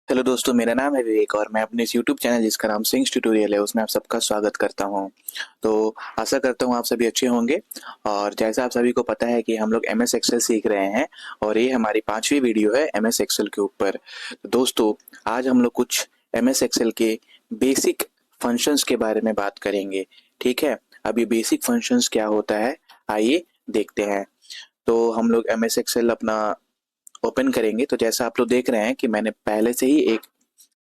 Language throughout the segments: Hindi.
हेलो दोस्तों, मेरा नाम है विवेक और मैं अपने इस यूट्यूब चैनल जिसका नाम सिंग्स ट्यूटोरियल है उसमें आप सबका स्वागत करता हूं। तो आशा करता हूं आप सभी अच्छे होंगे। और जैसा आप सभी को पता है कि हम लोग एम एस एक्सेल सीख रहे हैं और ये हमारी 5वीं वीडियो है एम एस एक्सेल के ऊपर। तो दोस्तों, आज हम लोग कुछ एम एस एक्सेल के बेसिक फंक्शंस के बारे में बात करेंगे। ठीक है, अब ये बेसिक फंक्शंस क्या होता है, आइए देखते हैं। तो हम लोग एम एस एक्सेल अपना ओपन करेंगे। तो जैसा आप लोग देख रहे हैं कि मैंने पहले से ही एक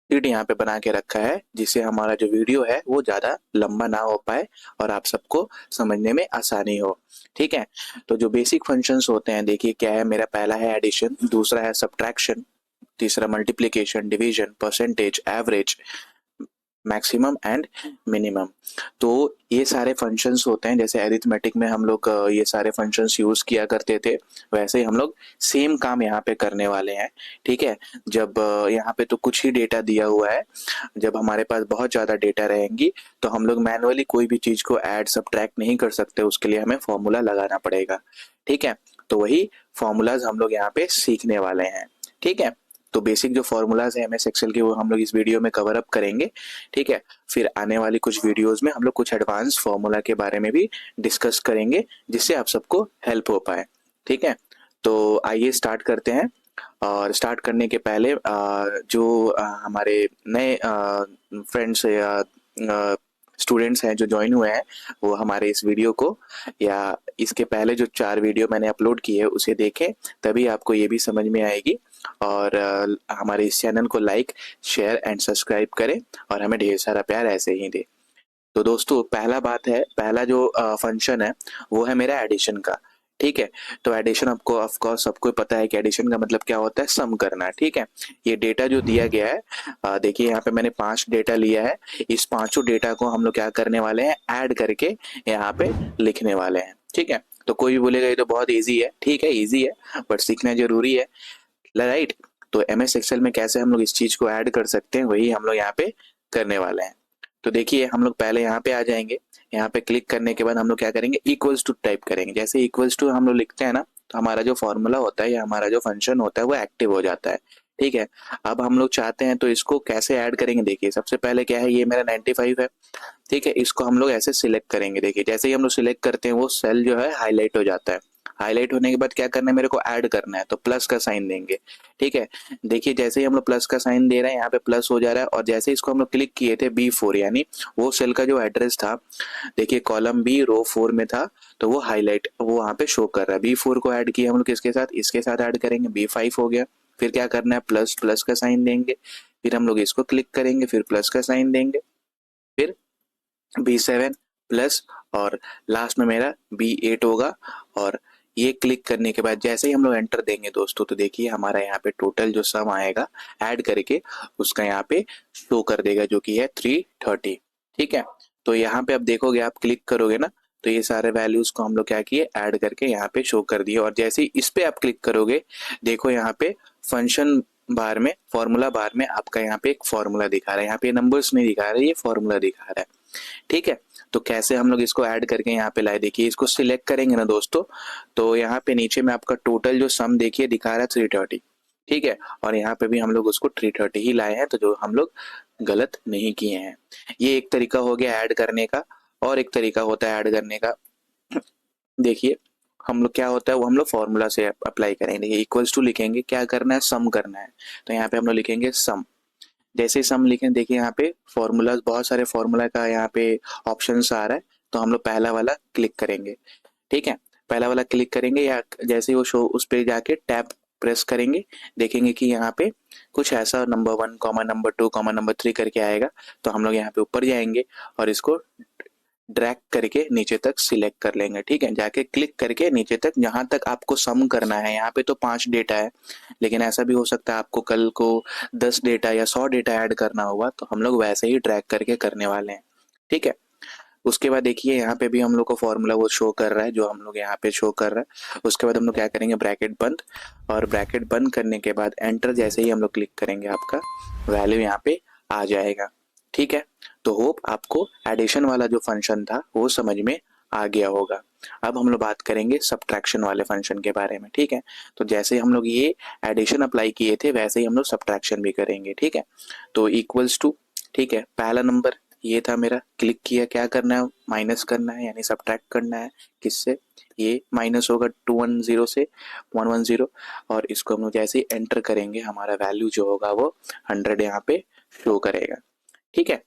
शीट यहाँ पे बना के रखा है जिससे हमारा जो वीडियो है वो ज़्यादा लंबा ना हो पाए और आप सबको समझने में आसानी हो। ठीक है, तो जो बेसिक फंक्शंस होते हैं देखिए क्या है। मेरा पहला है एडिशन, दूसरा है सब्ट्रैक्शन, तीसरा multiplication, division, percentage, average, maximum and minimum. तो ये सारे फंक्शंस होते हैं। जैसे अरिथमेटिक में हम लोग ये सारे फंक्शंस यूज किया करते थे, वैसे ही हम लोग सेम काम यहाँ पे करने वाले हैं। ठीक है, जब यहाँ पे तो कुछ ही डेटा दिया हुआ है, जब हमारे पास बहुत ज़्यादा डेटा रहेंगी तो हम लोग मैनुअली कोई भी चीज़ को ऐड सब्ट्रैक्ट नहीं कर सकते, उसके लिए हमें फॉर्मूला लगाना पड़ेगा। ठीक है, तो वही फॉर्मूलाज हम लोग यहाँ पे सीखने वाले हैं। ठीक है, तो बेसिक जो फॉर्मूलाज है एमएस एक्सेल के वो हम लोग इस वीडियो में कवर अप करेंगे। ठीक है, फिर आने वाली कुछ वीडियोस में हम लोग कुछ एडवांस फॉर्मूला के बारे में भी डिस्कस करेंगे जिससे आप सबको हेल्प हो पाए। ठीक है, तो आइए स्टार्ट करते हैं। और स्टार्ट करने के पहले जो हमारे नए फ्रेंड्स या स्टूडेंट्स हैं जो ज्वाइन हुए हैं, वो हमारे इस वीडियो को या इसके पहले जो 4 वीडियो मैंने अपलोड की है उसे देखें, तभी आपको ये भी समझ में आएगी। और हमारे इस चैनल को लाइक, शेयर एंड सब्सक्राइब करें और हमें ढेर सारा प्यार ऐसे ही दें। तो दोस्तों, पहला जो फंक्शन है वो है मेरा एडिशन का। ठीक है, तो एडिशन आपको ऑफ कोर्स सबको पता है कि एडिशन का मतलब क्या होता है, सम करना। ठीक है, ये डेटा जो दिया गया है, देखिए यहाँ पे मैंने 5 डेटा लिया है। इस पांचों डेटा को हम लोग क्या करने वाले हैं, ऐड करके यहाँ पे लिखने वाले हैं। ठीक है, तो कोई भी बोलेगा ये तो बहुत ईजी है। ठीक है, ईजी है बट सीखना जरूरी है, राइट। तो एम एस एक्सेल में कैसे हम लोग इस चीज को ऐड कर सकते हैं वही हम लोग यहाँ पे करने वाले हैं। तो देखिए हम लोग पहले यहाँ पे आ जाएंगे। यहाँ पे क्लिक करने के बाद हम लोग क्या करेंगे, इक्वल्स टू टाइप करेंगे। जैसे इक्वल्स टू हम लोग लिखते हैं ना, तो हमारा जो फॉर्मूला होता है या हमारा जो फंक्शन होता है वो एक्टिव हो जाता है। ठीक है, अब हम लोग चाहते हैं तो इसको कैसे ऐड करेंगे। देखिए सबसे पहले क्या है, ये मेरा 95 है। ठीक है, इसको हम लोग ऐसे सिलेक्ट करेंगे। देखिए जैसे ही हम लोग सिलेक्ट करते हैं वो सेल जो है हाईलाइट हो जाता है। हाईलाइट होने के बाद क्या करना है, मेरे को ऐड करना है, तो प्लस का साइन देंगे। ठीक है, देखिए जैसे ही हम लोग प्लस का साइन दे रहे हैं यहाँ पे प्लस हो जा रहा है। और जैसे इसको हम लोग क्लिक किए थे B4 यानी वो सेल का जो एड्रेस था, देखिए कॉलम बी रो 4 में था, तो वो हाईलाइट वो वहाँ पे शो कर रहा है। B4 को ऐड किया हम लोग किसके साथ, इसके साथ ऐड करेंगे, B5 हो गया। फिर क्या करना है, प्लस प्लस का साइन देंगे। फिर हम लोग इसको क्लिक करेंगे, फिर प्लस का साइन देंगे, फिर B7 प्लस, और लास्ट में मेरा B8 होगा। और ये क्लिक करने के बाद जैसे ही हम लोग एंटर देंगे दोस्तों, तो देखिए हमारा यहाँ पे टोटल जो सम आएगा ऐड करके उसका यहाँ पे शो कर देगा जो कि है 330। ठीक है, तो यहाँ पे अब देखोगे, आप क्लिक करोगे ना, तो ये सारे वैल्यूज को हम लोग क्या किए, ऐड करके यहाँ पे शो कर दिए। और जैसे ही इस पे आप क्लिक करोगे, देखो यहाँ पे फंक्शन बार में, फॉर्मूला बार में आपका यहाँ पे एक फॉर्मूला दिखा रहा है। यहाँ पे नंबर्स नहीं दिखा रहा है, ये फॉर्मूला दिखा रहा है। ठीक है, तो कैसे हम लोग इसको ऐड करके यहाँ पे लाए, देखिए इसको सिलेक्ट करेंगे ना दोस्तों, तो यहाँ पे नीचे में आपका टोटल जो सम देखिए दिखा रहा है 330। ठीक है, और यहाँ पे भी हम लोग उसको 330 ही लाए हैं, तो जो हम लोग गलत नहीं किए हैं। ये एक तरीका हो गया ऐड करने का। और एक तरीका होता है ऐड करने का, देखिए हम लोग क्या होता है वो हम लोग फॉर्मूला से अप्लाई करेंगे। देखिए इक्वल्स टू लिखेंगे, क्या करना है, सम करना है, तो यहाँ पे हम लोग लिखेंगे सम। जैसे ही सम लिखें, देखिए यहाँ पे फॉर्मूला, बहुत सारे फॉर्मूला का यहाँ पे ऑप्शंस आ रहा है, तो हम लोग पहला वाला क्लिक करेंगे। ठीक है, पहला वाला क्लिक करेंगे, या जैसे ही वो शो उस पर जाके टैब प्रेस करेंगे, देखेंगे कि यहाँ पे कुछ ऐसा number 1 comma number 2 comma number 3 करके आएगा। तो हम लोग यहाँ पे ऊपर जाएंगे और इसको ड्रैग करके नीचे तक सिलेक्ट कर लेंगे। ठीक है, जाके क्लिक करके नीचे तक जहां तक आपको सम करना है। यहाँ पे तो 5 डेटा है, लेकिन ऐसा भी हो सकता है आपको कल को 10 डेटा या 100 डेटा ऐड करना होगा, तो हम लोग वैसे ही ड्रैग करके करने वाले हैं। ठीक है, उसके बाद देखिए यहाँ पे भी हम लोग को फॉर्मूला वो शो कर रहा है जो हम लोग यहाँ पे शो कर रहा है। उसके बाद हम लोग क्या करेंगे, ब्रैकेट बंद, और ब्रैकेट बंद करने के बाद एंटर जैसे ही हम लोग क्लिक करेंगे, आपका वैल्यू यहाँ पे आ जाएगा। ठीक है, तो होप आपको एडिशन वाला जो फंक्शन था वो समझ में आ गया होगा। अब हम लोग बात करेंगे सब्ट्रैक्शन वाले फंक्शन के बारे में, ठीक है। तो जैसे हम लोग ये एडिशन अप्लाई किए थे वैसे ही हम लोग सब्ट्रैक्शन भी करेंगे, ठीक है। तो इक्वल्स टू, ठीक है, पहला नंबर ये था मेरा, क्लिक किया, क्या करना है, माइनस करना है यानी सब्ट्रैक्ट करना है। किससे, ये माइनस होगा 210 से 110, और इसको हम लोग जैसे ही एंटर करेंगे हमारा वैल्यू जो होगा वो 100 यहाँ पे शो करेगा, ठीक है।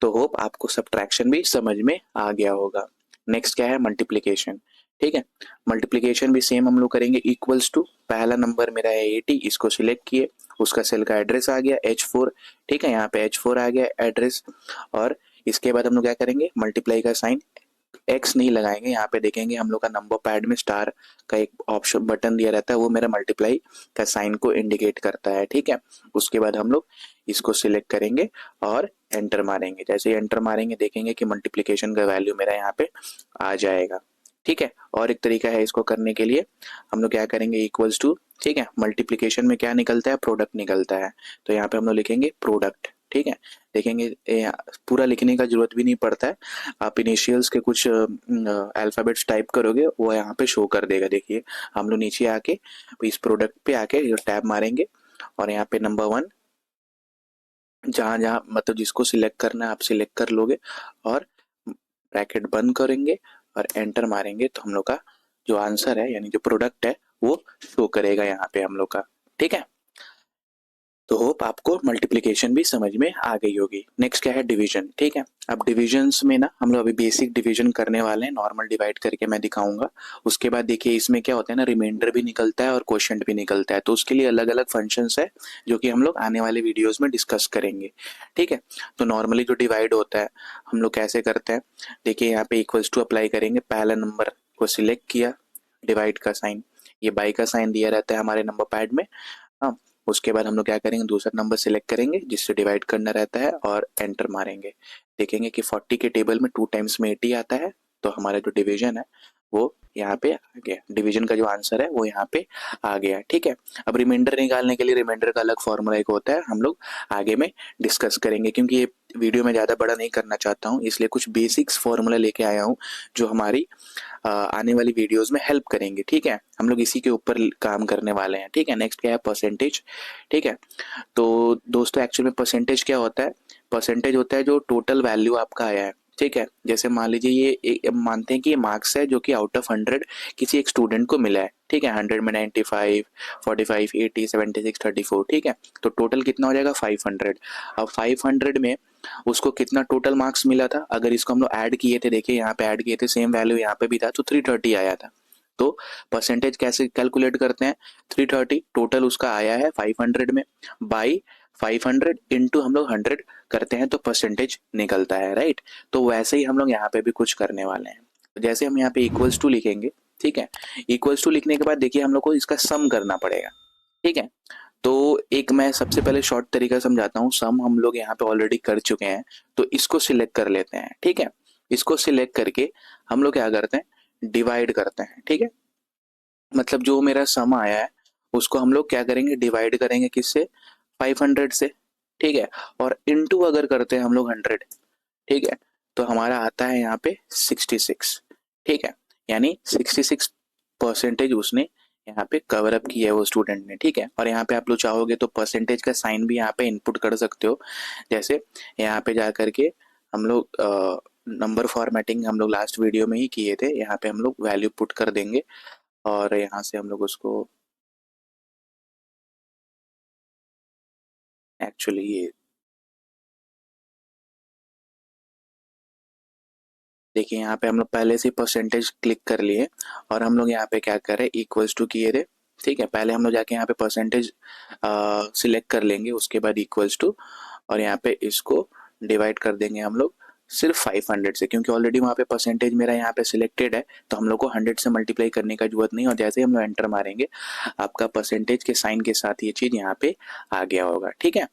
तो होप आपको सब्ट्रैक्शन भी समझ में आ गया होगा। नेक्स्ट क्या है, मल्टीप्लीकेशन, ठीक है। मल्टीप्लीकेशन भी सेम हम लोग करेंगे, इक्वल्स टू, पहला नंबर मेरा है 80, इसको सिलेक्ट किए, उसका सेल का एड्रेस आ गया H4, ठीक है, यहाँ पे H4 आ गया एड्रेस। और इसके बाद हम लोग क्या करेंगे, मल्टीप्लाई का साइन, एक्स नहीं लगाएंगे, यहाँ पे देखेंगे हम लोग का नंबर पैड में स्टार का एक ऑप्शन बटन दिया रहता है, वो मेरा मल्टीप्लाई का साइन को इंडिकेट करता है, ठीक है। उसके बाद हम लोग इसको सिलेक्ट करेंगे और एंटर मारेंगे। जैसे ही एंटर मारेंगे देखेंगे कि मल्टीप्लिकेशन का वैल्यू मेरा यहाँ पे आ जाएगा, ठीक है। और एक तरीका है इसको करने के लिए, हम लोग क्या करेंगे, इक्वल्स टू, ठीक है, मल्टीप्लिकेशन में क्या निकलता है, प्रोडक्ट निकलता है, तो यहाँ पे हम लोग लिखेंगे प्रोडक्ट, ठीक है। देखेंगे पूरा लिखने का जरूरत भी नहीं पड़ता है, आप इनिशियल्स के कुछ अल्फाबेट्स टाइप करोगे वो यहाँ पे शो कर देगा। देखिए हम लोग नीचे आके इस प्रोडक्ट पे आके टैब मारेंगे और यहाँ पे नंबर 1, जहाँ जहाँ मतलब जिसको सिलेक्ट करना है आप सिलेक्ट कर लोगे और ब्रैकेट बंद करेंगे और एंटर मारेंगे, तो हम लोग का जो आंसर है यानी जो प्रोडक्ट है वो शो करेगा यहाँ पे हम लोग का, ठीक है। तो होप आपको मल्टीप्लिकेशन भी समझ में आ गई होगी। नेक्स्ट क्या है, डिवीजन, ठीक है। अब डिविजन्स में ना हम लोग अभी बेसिक डिवीजन करने वाले हैं, नॉर्मल डिवाइड करके मैं दिखाऊंगा। उसके बाद देखिए इसमें क्या होता है ना, रिमाइंडर भी निकलता है और क्वोशिएंट भी निकलता है, तो उसके लिए अलग अलग फंक्शंस है जो कि हम लोग आने वाले वीडियोज में डिस्कस करेंगे, ठीक है। तो नॉर्मली जो डिवाइड होता है हम लोग कैसे करते हैं, देखिए यहाँ पे इक्वल्स टू अप्लाई करेंगे, पहला नंबर को सिलेक्ट किया, डिवाइड का साइन, ये बाई का साइन दिया रहता है हमारे नंबर पैड में, हाँ। उसके बाद हम लोग क्या करेंगे, दूसरा नंबर सिलेक्ट करेंगे जिससे डिवाइड करना रहता है और एंटर मारेंगे। देखेंगे कि 40 के टेबल में 2 टाइम्स में 80 आता है, तो हमारा जो डिवीजन है वो यहाँ पे आ गया, डिवीजन का जो आंसर है वो यहाँ पे आ गया, ठीक है। अब रिमाइंडर निकालने के लिए रिमाइंडर का अलग फॉर्मूला एक होता है, हम लोग आगे में डिस्कस करेंगे, क्योंकि ये वीडियो में ज़्यादा बड़ा नहीं करना चाहता हूँ, इसलिए कुछ बेसिक्स फॉर्मूला लेके आया हूँ जो हमारी आने वाली वीडियोस में हेल्प करेंगे, ठीक है। हम लोग इसी के ऊपर काम करने वाले हैं, ठीक है। नेक्स्ट क्या है, परसेंटेज, ठीक है। तो दोस्तों एक्चुअल में परसेंटेज क्या होता है, परसेंटेज होता है जो टोटल वैल्यू आपका आया है, ठीक है। जैसे मान लीजिए ये मानते हैं कि ये मार्क्स है जो कि आउट ऑफ 100 किसी एक स्टूडेंट को मिला है, ठीक है। 100 में 95, 45, 80, 76, 34, ठीक है। तो टोटल कितना हो जाएगा, 500। अब 500 में उसको कितना टोटल मार्क्स मिला था, अगर इसको हम लोग ऐड किए थे, देखिए यहाँ पे ऐड किए थे, सेम वैल्यू यहाँ पे भी था, तो 330 आया था। तो परसेंटेज कैसे कैलकुलेट करते हैं, 330 टोटल उसका आया है 500 में, बाई 500 इंटू हम लोग 100 करते हैं तो परसेंटेज निकलता है, राइट। तो वैसे ही हम लोग यहाँ पे भी कुछ करने वाले हैं। तो जैसे हम यहाँ पे इक्वल्स टू लिखेंगे, ठीक है, इक्वल्स टू लिखने के बाद देखिए हम लोग को इसका सम करना पड़ेगा, ठीक है। तो एक मैं सबसे पहले शॉर्ट तरीका समझाता हूँ, सम हम लोग यहाँ पे ऑलरेडी कर चुके हैं, तो इसको सिलेक्ट कर लेते हैं, ठीक है। इसको सिलेक्ट करके हम लोग क्या करते हैं, डिवाइड करते हैं, ठीक है। मतलब जो मेरा सम आया है उसको हम लोग क्या करेंगे, डिवाइड करेंगे किससे, 500 से, ठीक है। और इनटू अगर करते हैं हम लोग 100, ठीक है, तो हमारा आता है यहाँ पे 66, ठीक है। यानी 66% उसने यहाँ पे कवर अप किया है वो स्टूडेंट ने, ठीक है। और यहाँ पे आप लोग चाहोगे तो परसेंटेज का साइन भी यहाँ पे इनपुट कर सकते हो, जैसे यहाँ पे जा करके हम लोग नंबर फॉर्मेटिंग हम लोग लास्ट वीडियो में ही किए थे, यहाँ पे हम लोग वैल्यू पुट कर देंगे और यहाँ से हम लोग उसको एक्चुअली ये देखिए यहाँ पे हम लोग पहले से परसेंटेज क्लिक कर लिए और हम लोग यहाँ पे क्या कर रहे हैं, इक्वल्स टू किए थे, ठीक है। पहले हम लोग जाके यहाँ पे परसेंटेज सिलेक्ट कर लेंगे, उसके बाद इक्वल्स टू और यहाँ पे इसको डिवाइड कर देंगे हम लोग सिर्फ 500 से, क्योंकि ऑलरेडी वहाँ पे परसेंटेज मेरा यहाँ पे सिलेक्टेड है, तो हम लोग को 100 से मल्टीप्लाई करने का जरूरत नहीं। और जैसे ही हम लोग एंटर मारेंगे आपका परसेंटेज के साइन के साथ ये चीज यहाँ पे आ गया होगा, ठीक है।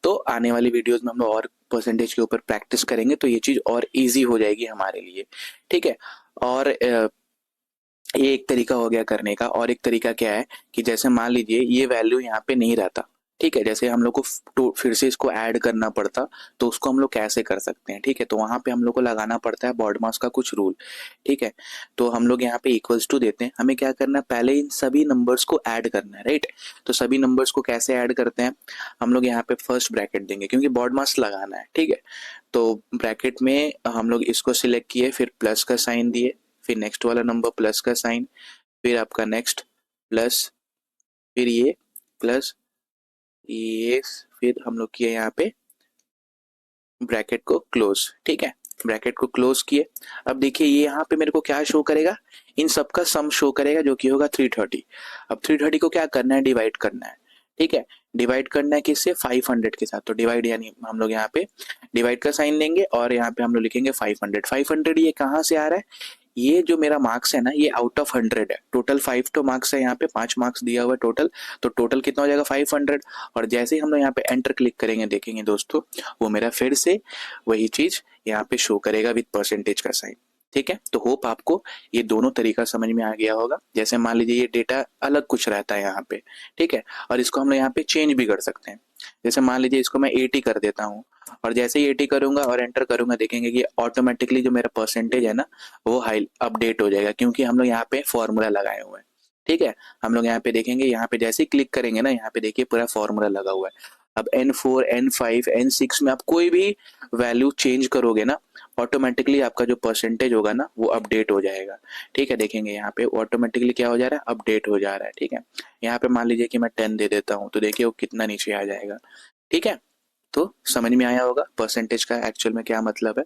तो आने वाली वीडियोस में हम लोग और परसेंटेज के ऊपर प्रैक्टिस करेंगे, तो ये चीज और इजी हो जाएगी हमारे लिए, ठीक है। और ये एक तरीका हो गया करने का, और एक तरीका क्या है कि जैसे मान लीजिए ये वैल्यू यहाँ पे नहीं रहता, ठीक है, जैसे हम लोग को फिर से इसको ऐड करना पड़ता, तो उसको हम लोग कैसे कर सकते हैं, ठीक है। तो वहां पे हम लोग को लगाना पड़ता है बॉडमास का कुछ रूल, ठीक है। तो हम लोग यहाँ पे इक्वल्स टू देते हैं, हमें क्या करना है, पहले इन सभी नंबर्स को ऐड करना है, राइट। तो सभी नंबर्स को कैसे ऐड करते हैं, हम लोग यहाँ पे फर्स्ट ब्रैकेट देंगे क्योंकि बॉडमास लगाना है, ठीक है। तो ब्रैकेट में हम लोग इसको सिलेक्ट किए, फिर प्लस का साइन दिए, फिर नेक्स्ट वाला नंबर प्लस का साइन, फिर आपका नेक्स्ट प्लस, फिर ये प्लस, ये, फिर हम लोग किए यहाँ पे ब्रैकेट को क्लोज, ठीक है। ब्रैकेट को क्लोज किए। अब देखिए ये यहाँ पे मेरे को क्या शो करेगा, इन सब का सम शो करेगा जो कि होगा 330। अब 330 को क्या करना है, डिवाइड करना है, ठीक है। डिवाइड करना है किससे, 500 के साथ। तो डिवाइड यानी हम लोग यहाँ पे डिवाइड का साइन लेंगे और यहाँ पे हम लोग लिखेंगे 500। 500 ये कहाँ से आ रहा है, ये जो मेरा मार्क्स है ना, ये आउट ऑफ 100 है। टोटल 5 तो मार्क्स है, यहाँ पे 5 मार्क्स दिया हुआ है टोटल। तो टोटल कितना हो जाएगा, 500। और जैसे ही हम लोग यहाँ पे एंटर क्लिक करेंगे, देखेंगे दोस्तों, वो मेरा फिर से वही चीज यहाँ पे शो करेगा विद परसेंटेज का साइन, ठीक है। तो होप आपको ये दोनों तरीका समझ में आ गया होगा। जैसे मान लीजिए ये डेटा अलग कुछ रहता है यहाँ पे, ठीक है, और इसको हम लोग यहाँ पे चेंज भी कर सकते हैं। जैसे मान लीजिए इसको मैं 80 कर देता हूँ, और जैसे ही 80 करूंगा और एंटर करूंगा, देखेंगे कि ऑटोमेटिकली जो मेरा परसेंटेज है ना, वो हाई अपडेट हो जाएगा, क्योंकि हम लोग यहाँ पे फॉर्मूला लगाए हुए हैं, ठीक है। हम लोग यहाँ पे देखेंगे, यहाँ पे जैसे ही क्लिक करेंगे ना, यहाँ पे देखिए पूरा फॉर्मूला लगा हुआ है। अब N4, N5, N6 में आप कोई भी वैल्यू चेंज करोगे ना, ऑटोमेटिकली आपका जो परसेंटेज होगा ना, वो अपडेट हो जाएगा, ठीक है। देखेंगे यहाँ पे ऑटोमेटिकली क्या हो जा रहा है, अपडेट हो जा रहा है, ठीक है। यहाँ पे मान लीजिए कि मैं 10 दे देता हूँ, तो देखिए वो कितना नीचे आ जाएगा, ठीक है। तो समझ में आया होगा परसेंटेज का एक्चुअल में क्या मतलब है।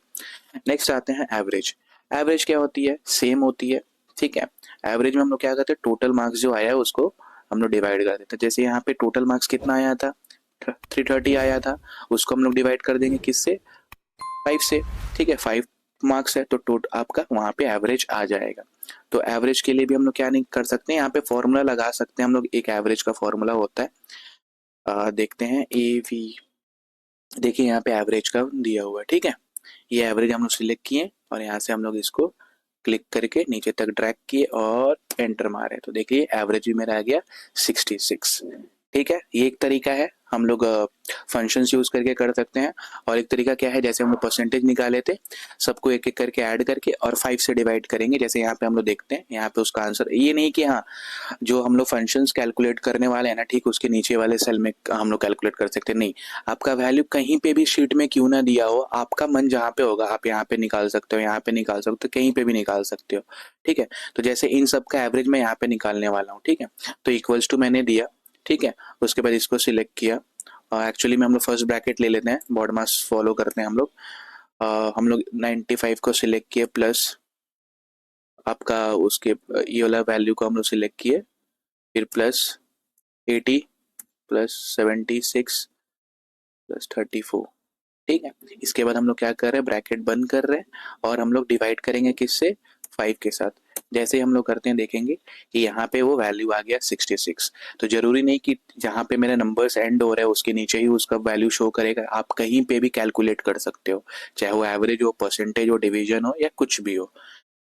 नेक्स्ट आते हैं एवरेज। एवरेज क्या होती है, सेम होती है, ठीक है। एवरेज में हम लोग क्या करते हैं, टोटल मार्क्स जो आया है उसको हम लोग डिवाइड कर देते हैं। जैसे यहाँ पे टोटल मार्क्स कितना आया था, 330 आया था, उसको हम लोग डिवाइड कर देंगे किससे, 5 से, ठीक है। 5 मार्क्स है तो टोटल आपका वहां पे एवरेज आ जाएगा। तो एवरेज के लिए भी हम लोग क्या नहीं कर सकते हैं, यहाँ पे फॉर्मूला लगा सकते हैं हम लोग। एक एवरेज का फॉर्मूला होता है, देखते हैं, ए वी, देखिए यहाँ पे एवरेज का दिया हुआ है, ठीक है। ये एवरेज हम लोग सिलेक्ट किए और यहाँ से हम लोग इसको क्लिक करके नीचे तक ड्रैग किए और एंटर मारे, तो देखिए एवरेज भी मेरा आ गया 66, ठीक है। ये एक तरीका है, हम लोग फंक्शंस यूज करके कर सकते हैं। और एक तरीका क्या है, जैसे हम लोग परसेंटेज निकाले थे, सबको एक एक करके ऐड करके और 5 से डिवाइड करेंगे। जैसे यहाँ पे हम लोग देखते हैं, यहाँ पे उसका आंसर ये नहीं कि हाँ, जो हम लोग फंक्शंस कैलकुलेट करने वाले हैं ना, ठीक उसके नीचे वाले सेल में हम लोग कैलकुलेट कर सकते हैं, नहीं। आपका वैल्यू कहीं पे भी शीट में क्यों ना दिया हो, आपका मन जहाँ पे होगा, आप यहाँ पे निकाल सकते हो, यहाँ पे निकाल सकते हो, कहीं पे भी निकाल सकते हो, ठीक है। तो जैसे इन सब का एवरेज मैं यहाँ पे निकालने वाला हूँ, ठीक है। तो इक्वल्स टू मैंने दिया, ठीक है। उसके बाद इसको सिलेक्ट किया, एक्चुअली में हम लोग फर्स्ट ब्रैकेट ले लेते हैं, बॉडमास फॉलो करते हैं हम लोग। हम लोग 95 को सिलेक्ट किए, प्लस आपका उसके ये वाला वैल्यू को हम लोग सिलेक्ट किए, फिर प्लस 80 प्लस 76 प्लस 34, ठीक है। इसके बाद हम लोग क्या कर रहे हैं, ब्रैकेट बंद कर रहे हैं और हम लोग डिवाइड करेंगे किससे, 5 के साथ। जैसे ही हम लोग करते हैं, देखेंगे कि यहाँ पे वो वैल्यू आ गया 66। तो जरूरी नहीं कि जहाँ पे मेरे नंबर्स एंड हो रहे हैं उसके नीचे ही उसका वैल्यू शो करेगा, आप कहीं पे भी कैलकुलेट कर सकते हो, चाहे वो एवरेज हो, परसेंटेज हो, डिवीजन हो, या कुछ भी हो,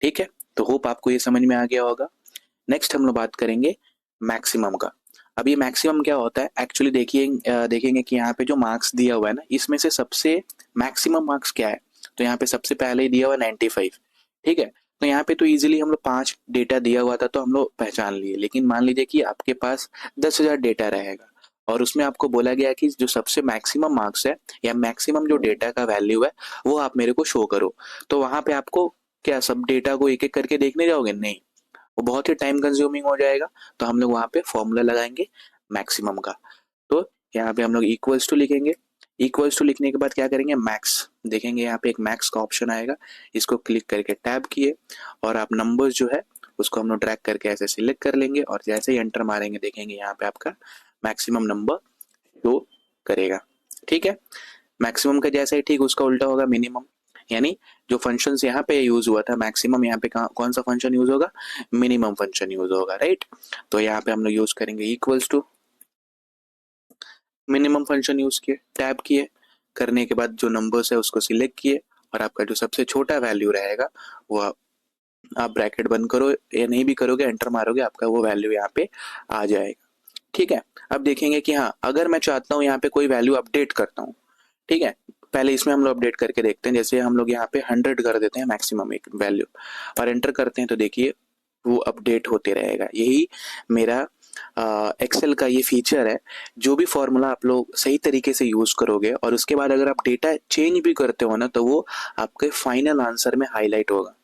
ठीक है। तो होप आपको ये समझ में आ गया होगा। नेक्स्ट हम लोग बात करेंगे मैक्सिमम का। अब ये मैक्सिमम क्या होता है, एक्चुअली देखिए, देखेंगे कि यहाँ पे जो मार्क्स दिया हुआ है ना, इसमें से सबसे मैक्सिमम मार्क्स क्या है। तो यहाँ पे सबसे पहले ही दिया हुआ है 95, ठीक है। तो यहाँ पे तो इजीली हम लोग 5 डेटा दिया हुआ था तो हम लोग पहचान लिए। लेकिन मान लीजिए कि आपके पास 10,000 डेटा रहेगा और उसमें आपको बोला गया कि जो सबसे मैक्सिमम मार्क्स है या मैक्सिमम जो डेटा का वैल्यू है, वो आप मेरे को शो करो। तो वहां पे आपको क्या सब डेटा को एक एक करके देखने जाओगे, नहीं, वो बहुत ही टाइम कंज्यूमिंग हो जाएगा। तो हम लोग वहां पे फॉर्मूला लगाएंगे मैक्सिमम का। तो यहाँ पे हम लोग इक्वल्स टू लिखेंगे। इक्वल्स टू लिखने के बाद क्या करेंगे, मैक्स, देखेंगे यहाँ पे एक मैक्स का ऑप्शन आएगा, इसको क्लिक करके टैब किए और आप नंबर्स जो है उसको हम लोग ड्रैग करके ऐसे सिलेक्ट कर लेंगे और जैसे ही एंटर मारेंगे, देखेंगे यहाँ पे आपका मैक्सिमम नंबर शो करेगा, ठीक है। मैक्सिमम का जैसा ही ठीक उसका उल्टा होगा मिनिमम, यानी जो फंक्शन यहाँ पे यूज हुआ था मैक्सिमम, यहाँ पे कौन सा फंक्शन यूज होगा, मिनिमम फंक्शन यूज होगा, राइट। तो यहाँ पे हम लोग यूज करेंगे equals to, minimum function use किए, टैब किए, करने के बाद जो नंबर्स है उसको सिलेक्ट किए और आपका जो सबसे छोटा वैल्यू रहेगा वो आप ब्रैकेट बंद करो या नहीं भी करोगे, एंटर मारोगे, आपका वो वैल्यू यहाँ पे आ जाएगा, ठीक है। अब देखेंगे कि हाँ, अगर मैं चाहता हूँ यहाँ पे कोई वैल्यू अपडेट करता हूँ, ठीक है, पहले इसमें हम लोग अपडेट करके देखते हैं। जैसे हम लोग यहाँ पे 100 कर देते हैं मैक्सिमम एक वैल्यू और एंटर करते हैं, तो देखिए वो अपडेट होते रहेगा। यही मेरा एक्सेल का ये फीचर है। जो भी फॉर्मूला आप लोग सही तरीके से यूज करोगे और उसके बाद अगर आप डेटा चेंज भी करते हो ना, तो वो आपके फाइनल आंसर में हाईलाइट होगा।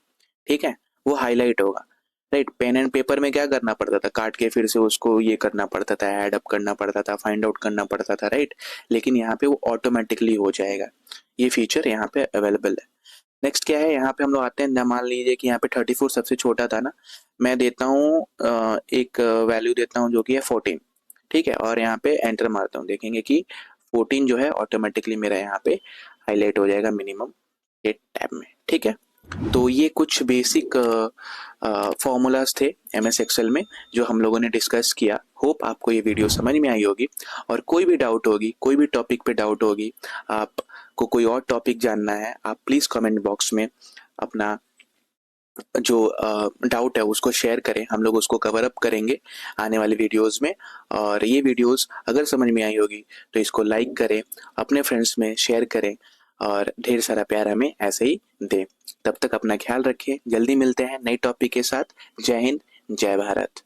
ठीक है, वो हाईलाइट होगा। राइट, पेन एंड पेपर में क्या करना पड़ता था, काट के फिर से उसको ये करना पड़ता था, ऐड अप करना पड़ता था, फाइंड आउट करना पड़ता था। राइट, लेकिन यहाँ पे वो ऑटोमेटिकली हो जाएगा। ये फीचर यहाँ पे अवेलेबल है। नेक्स्ट क्या है, यहाँ पे हम लोग आते हैं ना, मान लीजिए कि यहाँ पे 34 सबसे छोटा था ना, मैं देता हूँ एक वैल्यू देता हूँ जो कि है 14। ठीक है, और यहाँ पे एंटर मारता हूँ, देखेंगे कि 14 जो है ऑटोमेटिकली मेरा यहाँ पे हाईलाइट हो जाएगा मिनिमम ये टैब में। ठीक है, तो ये कुछ बेसिक फॉर्मूलाज थे एमएस एक्सेल में जो हम लोगों ने डिस्कस किया। होप आपको ये वीडियो समझ में आई होगी। और कोई भी डाउट होगी, कोई भी टॉपिक पे डाउट होगी, आपको कोई और टॉपिक जानना है, आप प्लीज़ कमेंट बॉक्स में अपना जो डाउट है उसको शेयर करें। हम लोग उसको कवर अप करेंगे आने वाले वीडियोस में। और ये वीडियोस अगर समझ में आई होगी तो इसको लाइक करें, अपने फ्रेंड्स में शेयर करें और ढेर सारा प्यार हमें ऐसे ही दें। तब तक अपना ख्याल रखें, जल्दी मिलते हैं नई टॉपिक के साथ। जय हिंद, जय भारत।